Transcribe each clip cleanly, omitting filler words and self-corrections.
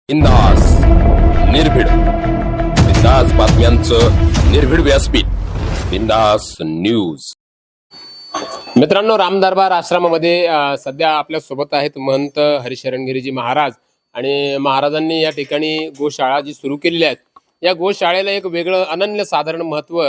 बिंदास निर्भीड बिंदास बातम्यांचं निर्भीड व्यासपीठ बिंदास न्यूज. मित्रांनो, रामदरबार आश्रमामध्ये सध्या आपल्या सोबत आहेत महंत हरिशरणगिरीजी महाराज आणि महाराजांनी या ठिकाणी गोशाळा जी सुरू केलेली आहेत, या गोशाळेला एक वेगळं अनन्य साधारण महत्व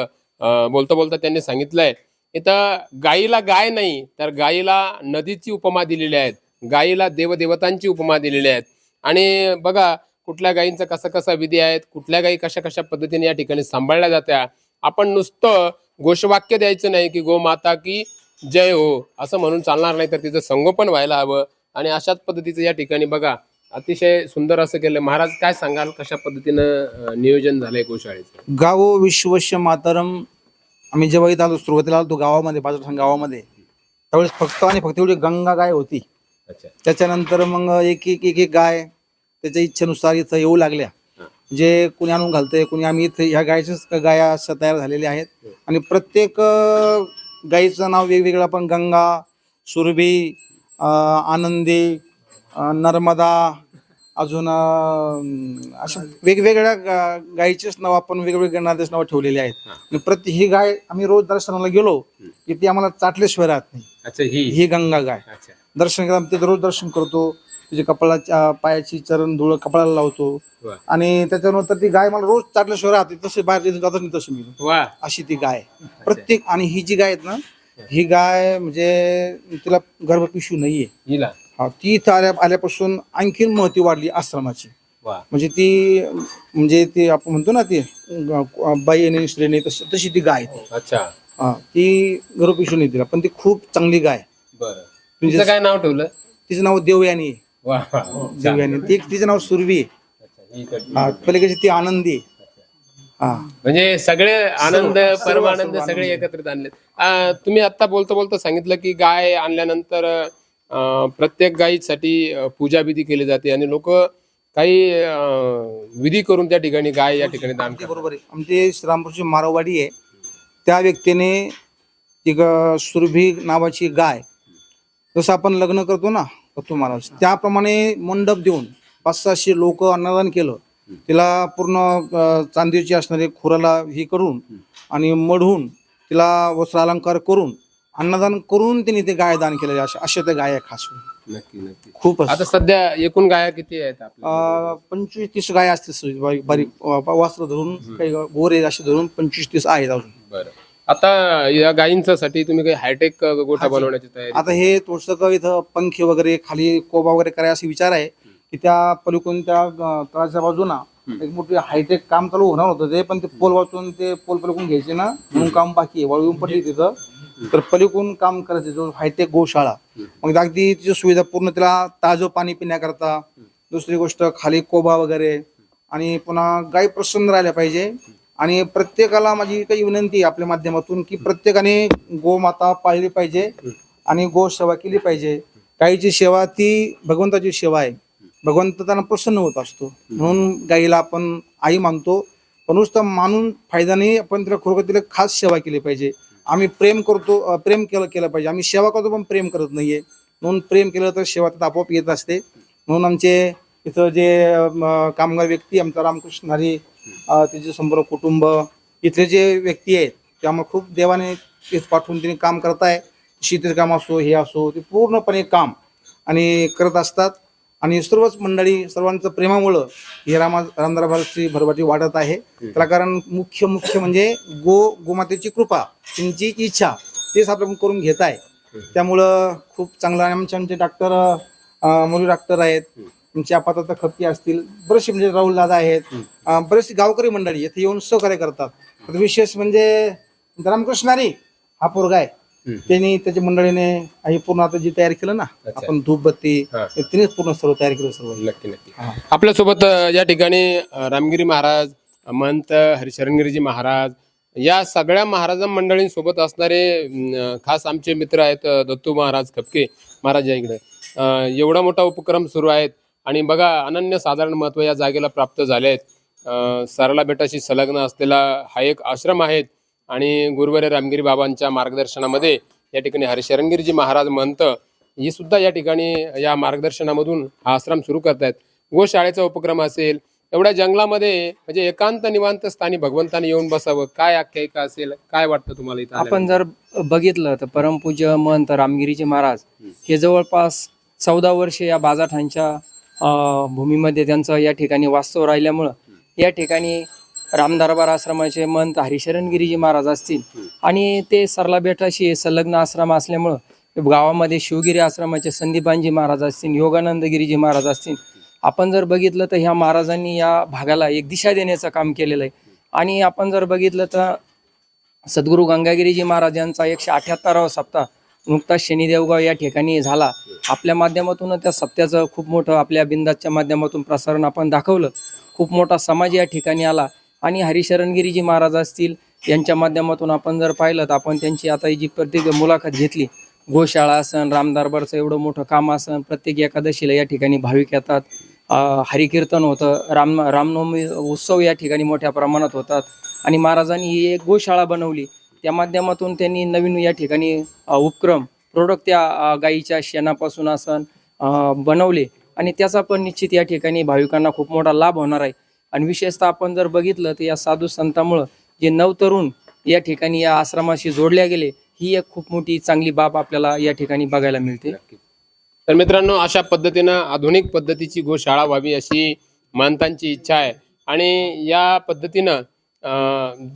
बोलता बोलता त्यांनी सांगितलंय. इथं गायीला गाय नाही तर गायीला नदीची उपमा दिलेली आहेत, गायीला देवदेवतांची उपमा दिलेली आहेत. आणि बघा कुठल्या गायींचा कसा कसा विधी आहेत, कुठल्या गायी कशा कशा पद्धतीने या ठिकाणी सांभाळल्या जात्या. आपण नुसतं घोषवाक्य द्यायचं नाही की गो माता की जय हो असं म्हणून चालणार नाही, तर तिचं संगोपन व्हायला हवं. आणि अशाच पद्धतीचं या ठिकाणी बघा अतिशय सुंदर असं केलं. महाराज काय सांगाल, कशा पद्धतीनं नियोजन झालंय गोशाळेचं? गावो विश्वस्य मातरम. आम्ही जेव्हा इथं आलो, सुरुवातीला आलो गावामध्ये, बाजूला गावामध्ये, त्यावेळेस फक्त एवढी गंगा गाय होती. अच्छा. त्याच्यानंतर मग एक गाय त्याच्या इच्छेनुसार इथं येऊ लागल्या. जे कुणी आणून घालतंय, कुणी आम्ही इथं ह्या गायच्याच गाया अशा तयार झालेल्या आहेत. आणि प्रत्येक गायीचं नाव वेगवेगळं, पण गंगा, सुरभी, आनंदी, नर्मदा, अजून अशा वेगवेगळ्या गायीचेच नाव आपण वेगवेगळ्या नावाचे नाव ठेवलेले आहेत. आणि ही गाय आम्ही रोज दर्शनाला गेलो की ती आम्हाला चाटल्याशिवाय राहत नाही. अच्छा. ही गंगा गाय दर्शन केलं, तिथं रोज दर्शन करतो, तिच्या कपाळाच्या पायाची चरण धूळ कपाळाला लावतो. आणि त्याच्यानंतर ती गाय मला रोज चाटल्याशिवाय राहते. तसे बाहेर जात नाही तसं मी अशी ती गाय प्रत्येक. आणि ही जी गाय आहेत ना, ही गाय म्हणजे तिला गर्भपिशू नाहीये. ती इथं आल्यापासून आणखीन महती वाढली आश्रमाची. म्हणजे ती आपण म्हणतो ना, ती बाई आणि श्रेणी तशी ती गाय. अच्छा. ती गर्भपिशू नाही तिला, पण ती खूप चांगली गाय. तुझं काय नाव ठेवलं? तिचं नाव देवयानी. देवयानी. तिचं नाव सुरभी. पलीकडची ती आनंदी. म्हणजे सगळे आनंद परमानंद सगळे एकत्रित आणले. तुम्ही आता बोलता बोलता सांगितलं की गाय आणल्यानंतर प्रत्येक गायीसाठी पूजा विधी केली जाते आणि लोक काही विधी करून त्या ठिकाणी गाय या ठिकाणी दान करतात. बरोबर आहे. आमचे श्रीरामपूरची मारवाडी आहे, त्या व्यक्तीने ती सुरभी नावाची गाय, जसं आपण लग्न करतो ना पत्तू महाराज, त्याप्रमाणे मंडप देऊन 500-600 लोक अन्नदान केलं. तिला पूर्ण चांदीची असणारे खुराला ही करून आणि मढून तिला वस्त्र अलंकार करून अन्नदान करून तिने ते गाय दान केलेले. अशा त्या गाया खास. नक्की नक्की. खूप. आता सध्या एकूण गाया किती आहेत? 25-30 गाय असते, बारीक वस्त्र धरून, काही गोरे असे धरून 25-30 आहेत अजून. बरं. आता या गायींसाठी तुम्ही काही हायटेक गोठा बनवण्याची तयारी? आता हे थोडंसं इथं पंखे वगैरे खाली कोबा वगैरे करायचा असा विचार आहे की त्या पलीकडून त्या तळाच्या बाजूला एक मोठी हायटेक काम चालू होणार होतं ते, पण ते पोल वाचून ते पोल पलीकडून घ्यायचे ना, म्हणून काम बाकी आहे. वळून पडली तिथं, तर पलीकडून काम करायचं जो हायटेक गोशाळा. मग अगदी तिची सुविधा पूर्ण, तिला ताजं पाणी पिण्याकरता, दुसरी गोष्ट खाली कोबा वगैरे, आणि पुन्हा गाय प्रसन्न राहिल्या पाहिजे. आणि प्रत्येकाला माझी काही विनंती आहे आपल्या माध्यमातून की प्रत्येकाने गोमाता पाळली पाहिजे आणि गो सेवा केली पाहिजे. गायीची सेवा ती भगवंताची सेवा आहे. भगवंत त्यांना प्रसन्न होत असतो, म्हणून गायीला आपण आई मानतो. पण नुसतं मानून फायदा नाही, आपण तिला खरोखर तिला खास सेवा केली पाहिजे. आम्ही प्रेम करतो, प्रेम केलं पाहिजे. आम्ही सेवा करतो पण प्रेम करत नाहीये, म्हणून प्रेम केलं तर सेवा तर आपोआप येत असते. म्हणून आमचे इथं जे कामगार व्यक्ती, आमचा रामकृष्ण हरी, तिचे संपूर्ण कुटुंब, इथले जे व्यक्ती आहेत त्यामुळे खूप देवाने तेच पाठवून तिने काम करताय. शेतीचं काम असो, हे असो, ते पूर्णपणे काम आणि करत असतात. आणि सर्वच मंडळी, सर्वांचं प्रेमामुळं हे रामदरबारची भरभराटी वाढत आहे. त्याला कारण मुख्य म्हणजे गोमातेची कृपा, त्यांची इच्छा, तेच आपल्याकडून करून घेत आहे. त्यामुळं खूप चांगलं. आमचे डॉक्टर मुली डॉक्टर आहेत, तुमची आपातता खपकी असतील, बरेचसे म्हणजे राहुल दादा आहेत, बरेचसे गावकरी मंडळी येथे येऊन सहकार्य करतात. विशेष म्हणजे रामकृष्ण हरी हा पोरगा आहे, त्यांनी त्याच्या मंडळीने पूर्ण आता जी तयार केलं ना आपण धूपबत्ती, तिनेच पूर्ण सर्व तयार केलं सर्व. नक्की नक्की. आपल्यासोबत या ठिकाणी रामगिरी महाराज, महंत हरिशरणगिरीजी महाराज, या सगळ्या महाराज मंडळींसोबत असणारे खास आमचे मित्र आहेत दत्तू महाराज खपके महाराज. या इकडे एवढा मोठा उपक्रम सुरू आहेत आणि बघा अनन्य साधारण महत्व या जागेला प्राप्त झाले आहेत. सरला बेटाशी संलग्न असलेला हा एक आश्रम आहे आणि गुरुवारी रामगिरी बाबांच्या मार्गदर्शनामध्ये या ठिकाणी हरिशरणगिरीजी महाराज महंत ही सुद्धा या ठिकाणी या मार्गदर्शनामधून हा आश्रम सुरू करतायत. गोशाळेचा उपक्रम असेल, एवढ्या जंगलामध्ये म्हणजे एकांत निवांत स्थानी भगवंताने येऊन बसावं, काय आख्यायिका असेल, काय वाटतं तुम्हाला इथं आपण जर बघितलं तर परमपूज्य महंत रामगिरीजी महाराज हे जवळपास 14 वर्षे या बाजाठांच्या भूमीमध्ये त्यांचं या ठिकाणी वास्तव राहिल्यामुळं या ठिकाणी रामदरबार आश्रमाचे महंत हरिशरणगिरीजी महाराज असतील आणि ते सरला बेटाशी संलग्न आश्रम असल्यामुळं गावामध्ये शिवगिरी आश्रमाचे संदीपानजी महाराज असतील, योगानंदगिरीजी महाराज असतील. आपण जर बघितलं तर ह्या महाराजांनी या भागाला एक दिशा देण्याचं काम केलेलं आहे. आणि आपण जर बघितलं तर सद्गुरू गंगागिरीजी महाराज यांचा 178वा सप्ताह नुकताच शनिदेवगाव या ठिकाणी झाला. आपल्या माध्यमातून त्या सप्त्याचं खूप मोठं आपल्या बिंदासच्या माध्यमातून प्रसारण आपण दाखवलं. खूप मोठा समाज या ठिकाणी आला आणि हरिशरणगिरीजी महाराज असतील यांच्या माध्यमातून आपण जर पाहिलं तर आपण त्यांची आता जी प्रत्येक मुलाखत घेतली, गोशाळा असन, रामदरबारचं एवढं मोठं काम असन, प्रत्येक एकादशीला या ठिकाणी भाविक येतात, हरिकीर्तन होतं, रामनवमी उत्सव या ठिकाणी मोठ्या प्रमाणात होतात. आणि महाराजांनी ही एक गोशाळा बनवली, त्या माध्यमातून त्यांनी नवीन या ठिकाणी उपक्रम प्रोडक्ट त्या गाईच्या शेणापासून असन बनवले आणि त्याचा पण निश्चित या ठिकाणी भाविकांना खूप मोठा लाभ होणार आहे. आणि विशेषतः आपण जर बघितलं तर या साधू संतांमुळं जे नवतरुण या ठिकाणी या आश्रमाशी जोडल्या गेले, ही एक खूप मोठी चांगली बाब आपल्याला या ठिकाणी बघायला मिळते. तर मित्रांनो, अशा पद्धतीनं आधुनिक पद्धतीची गोशाळा व्हावी अशी महंतांची इच्छा आहे. आणि या पद्धतीनं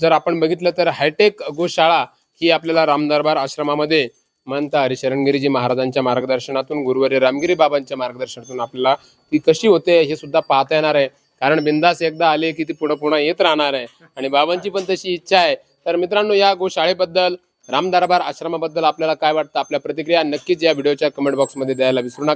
जर आपण बघितलं तर हायटेक गोशाळा ही आपल्याला रामदरबार आश्रमामध्ये महंत हरिशरणगिरीजी महाराजांच्या मार्गदर्शनातून, गुरुवर्य रामगिरी बाबांच्या मार्गदर्शनातून आपल्याला ती कशी होते हे सुद्धा पाहता येणार आहे. कारण बिंदास एकदा आले की ती पुढं पुन्हा येत राहणार आहे आणि बाबांची पण तशी इच्छा आहे. तर मित्रांनो, या गोशाळेबद्दल, रामदरबार आश्रमाबद्दल आपल्याला काय वाटतं, आपल्या प्रतिक्रिया नक्कीच या व्हिडिओच्या कमेंट बॉक्समध्ये द्यायला विसरू नका.